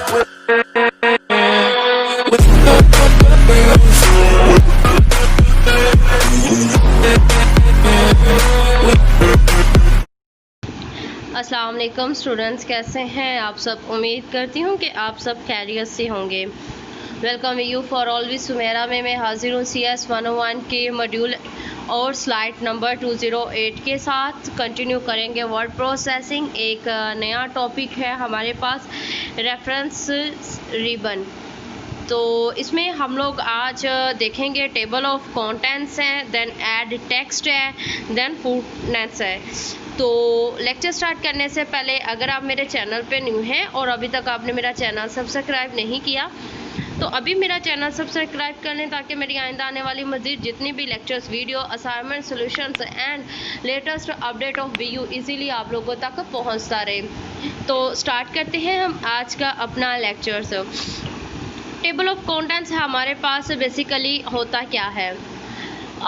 अस्सलाम वालेकुम स्टूडेंट्स, कैसे हैं आप सब। उम्मीद करती हूँ कि आप सब खैरियत से होंगे। Welcome you for always Sumera में मैं हाजिर हूँ CS101 के मॉड्यूल और स्लाइड नंबर 208 के साथ कंटिन्यू करेंगे वर्ड प्रोसेसिंग। एक नया टॉपिक है हमारे पास, रेफरेंस रिबन। तो इसमें हम लोग आज देखेंगे टेबल ऑफ कंटेंट्स है, देन ऐड टेक्स्ट है, देन फुटनोट्स है। तो लेक्चर स्टार्ट करने से पहले अगर आप मेरे चैनल पे न्यू हैं और अभी तक आपने मेरा चैनल सब्सक्राइब नहीं किया तो अभी मेरा चैनल सब्सक्राइब कर लें, ताकि मेरी आइंदा आने वाली मज़ीद जितनी भी lectures, video, assignment, solutions and latest update of BU easily आप लोगों तक पहुंचता रहे। तो स्टार्ट करते हैं हम आज का अपना लेक्चर्स। टेबल ऑफ कंटेंट्स हमारे पास बेसिकली होता क्या है।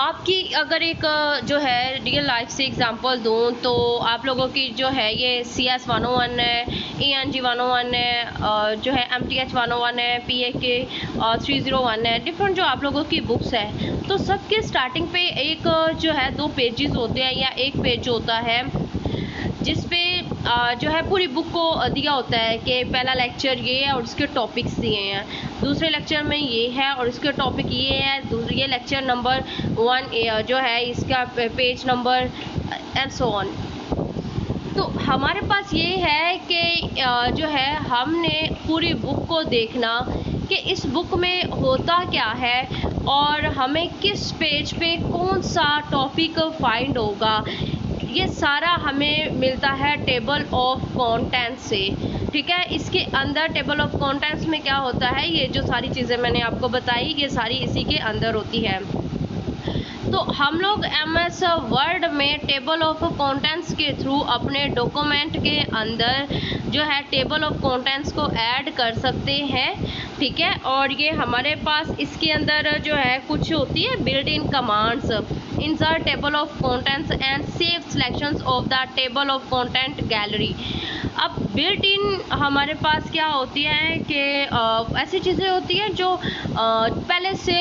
आपकी अगर एक जो है रियल लाइफ से एग्जांपल दूं तो आप लोगों की जो है ये CS101 है, ENG 101 है, जो है MTH 101 है, PAK 301 है, डिफरेंट जो आप लोगों की बुक्स है। तो सबके स्टार्टिंग पे एक जो है 2 पेजेस होते हैं या एक पेज होता है जिस पे जो है पूरी बुक को दिया होता है कि पहला लेक्चर ये है और उसके टॉपिक्स दिए हैं, दूसरे लेक्चर में ये है और इसके टॉपिक ये है, ये लेक्चर नंबर 1 जो है इसका page number and so on. तो हमारे पास ये है कि जो है हमने पूरी बुक को देखना कि इस बुक में होता क्या है और हमें किस पेज पे कौन सा टॉपिक फाइंड होगा। ये सारा हमें मिलता है टेबल ऑफ कंटेंट्स से, ठीक है। इसके अंदर टेबल ऑफ कंटेंट्स में क्या होता है, ये जो सारी चीज़ें मैंने आपको बताई ये सारी इसी के अंदर होती है। तो हम लोग MS वर्ड में टेबल ऑफ कंटेंट्स के थ्रू अपने डॉक्यूमेंट के अंदर जो है टेबल ऑफ कंटेंट्स को ऐड कर सकते हैं, ठीक है। और ये हमारे पास इसके अंदर जो है कुछ होती है built in commands, insert table of contents and save selections of the table of content gallery. अब बिल्ट इन हमारे पास क्या होती है कि ऐसी चीज़ें होती हैं जो पहले से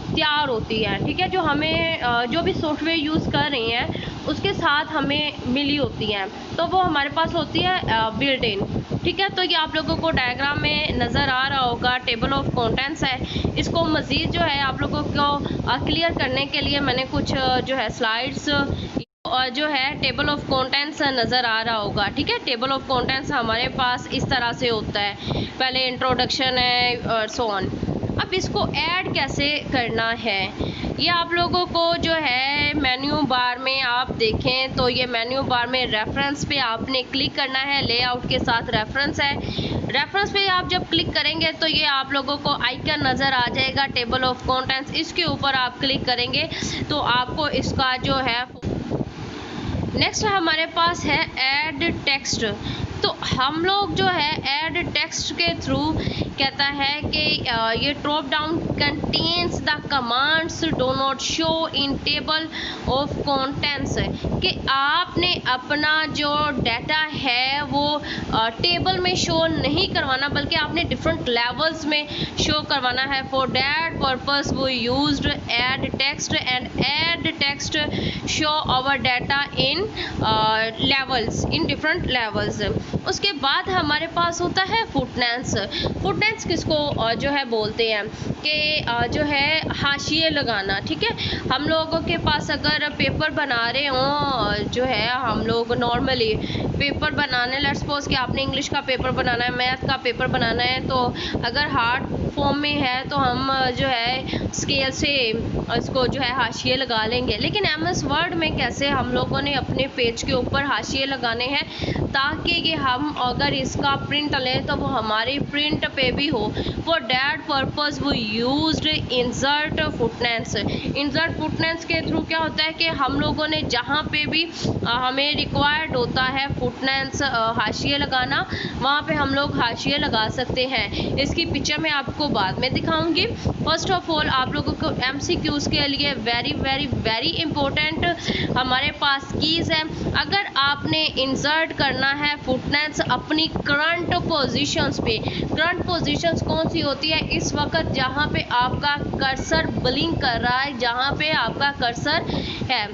तैयार होती है, ठीक है, जो हमें जो भी सॉफ्टवेयर यूज़ कर रही हैं उसके साथ हमें मिली होती हैं, तो वो हमारे पास होती है बिल्ट इन, ठीक है। तो ये आप लोगों को डायग्राम में नज़र आ रहा होगा, टेबल ऑफ कंटेंट्स है। इसको मज़ीद जो है आप लोगों को क्लियर करने के लिए मैंने कुछ जो है स्लाइड्स और जो है टेबल ऑफ कंटेंट्स नज़र आ रहा होगा, ठीक है। टेबल ऑफ कंटेंट्स हमारे पास इस तरह से होता है, पहले इंट्रोडक्शन है और सो ऑन। अब इसको ऐड कैसे करना है, ये आप लोगों को जो है मेन्यू बार में आप देखें तो ये मेन्यू बार में रेफरेंस पे आपने क्लिक करना है, लेआउट के साथ रेफरेंस है। रेफरेंस पे आप जब क्लिक करेंगे तो ये आप लोगों को आइकन नज़र आ जाएगा टेबल ऑफ कंटेंट्स, इसके ऊपर आप क्लिक करेंगे तो आपको इसका जो है नेक्स्ट हमारे पास है ऐड टेक्स्ट। तो हम लोग जो है ऐड टेक्स्ट के थ्रू कहता है कि ये drop down contains the commands do not show in table of contents, कि आपने अपना जो डाटा है वो टेबल में शो नहीं करवाना बल्कि आपने डिफरेंट लेवल्स में शो करवाना है। फॉर दैट पर्पस वो used add text and add text show our data in levels, in different levels. उसके बाद हमारे पास होता है फुटनोट्स। फुटनोट्स किसको जो है बोलते हैं कि जो है हाशिए लगाना, ठीक है। हम लोगों के पास अगर पेपर बना रहे हों, जो है हम लोग नॉर्मली पेपर बनाने, लेट्स सपोज कि आपने इंग्लिश का पेपर बनाना है, मैथ का पेपर बनाना है, तो अगर हार्ड फॉर्म में है तो हम जो है स्केल से इसको जो है हाशिए लगा लेंगे। लेकिन MS वर्ड में कैसे हम लोगों ने अपने पेज के ऊपर हाशिए लगाने हैं ताकि ये हम अगर इसका प्रिंट लें तो वो हमारी प्रिंट पे भी हो। फॉर दैट पर्पस वो used insert footnotes. Insert footnotes के थ्रू क्या होता है कि हम लोगों ने जहाँ पे भी हमें रिक्वायर्ड होता है फुटनोट्स हाशिए लगाना, वहाँ पे हम लोग हाशिए लगा सकते हैं। इसकी पिक्चर मैं आपको बाद में दिखाऊंगी। फर्स्ट ऑफ ऑल आप लोगों को MCQs के लिए वेरी वेरी वेरी इंपॉर्टेंट हमारे पास कीज़ है। अगर आपने इंसर्ट करना है फुटनोट्स अपनी करंट पोजीशंस पे, करंट पोजीशंस कौन सी होती है इस वक्त जहाँ पे आपका कर्सर ब्लिंक कर रहा है, जहाँ पे आपका कर्सर है,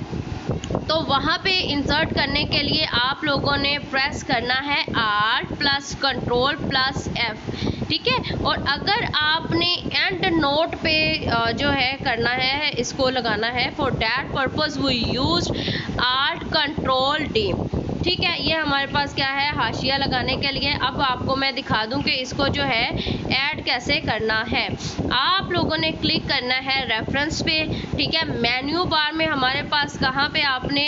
तो वहाँ पे इंसर्ट करने के लिए आप लोगों ने प्रेस करना है Alt plus control plus F, ठीक है। और अगर आपने एंड नोट पे जो है करना है, इसको लगाना है, for that purpose we use Alt control D, ठीक है। ये हमारे पास क्या है, हाशिया लगाने के लिए। अब आपको मैं दिखा दूं कि इसको जो है ऐड कैसे करना है। आप लोगों ने क्लिक करना है रेफरेंस पे, ठीक है। मेन्यू बार में हमारे पास कहाँ पे आपने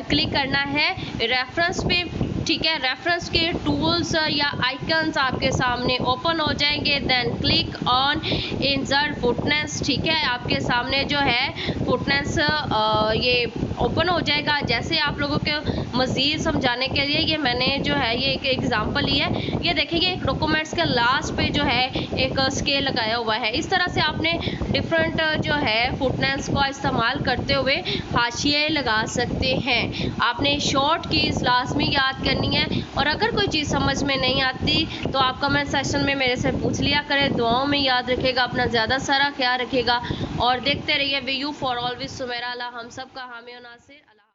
क्लिक करना है, रेफरेंस पे, ठीक है। रेफरेंस के टूल्स या आइकन्स आपके सामने ओपन हो जाएंगे। Then click on insert footnotes, ठीक है। आपके सामने जो है फुटनोट्स ये ओपन हो जाएगा। जैसे आप लोगों को मज़ीद समझाने के लिए ये मैंने जो है ये एक एग्जांपल लिया है। ये देखिए एक डॉक्यूमेंट्स के लास्ट पे जो है एक स्केल लगाया हुआ है। इस तरह से आपने डिफरेंट जो है फुटनोट्स का इस्तेमाल करते हुए हाशिए लगा सकते हैं। आपने शॉर्ट कीज़ लाजमी याद करनी है, और अगर कोई चीज़ समझ में नहीं आती तो आप कमेंट सेक्शन में मेरे से पूछ लिया करें। दुआओं में याद रखिएगा, अपना ज़्यादा सारा ख्याल रखिएगा और देखते रहिए we you for always Sumera. हम सब का हामी और नासिर।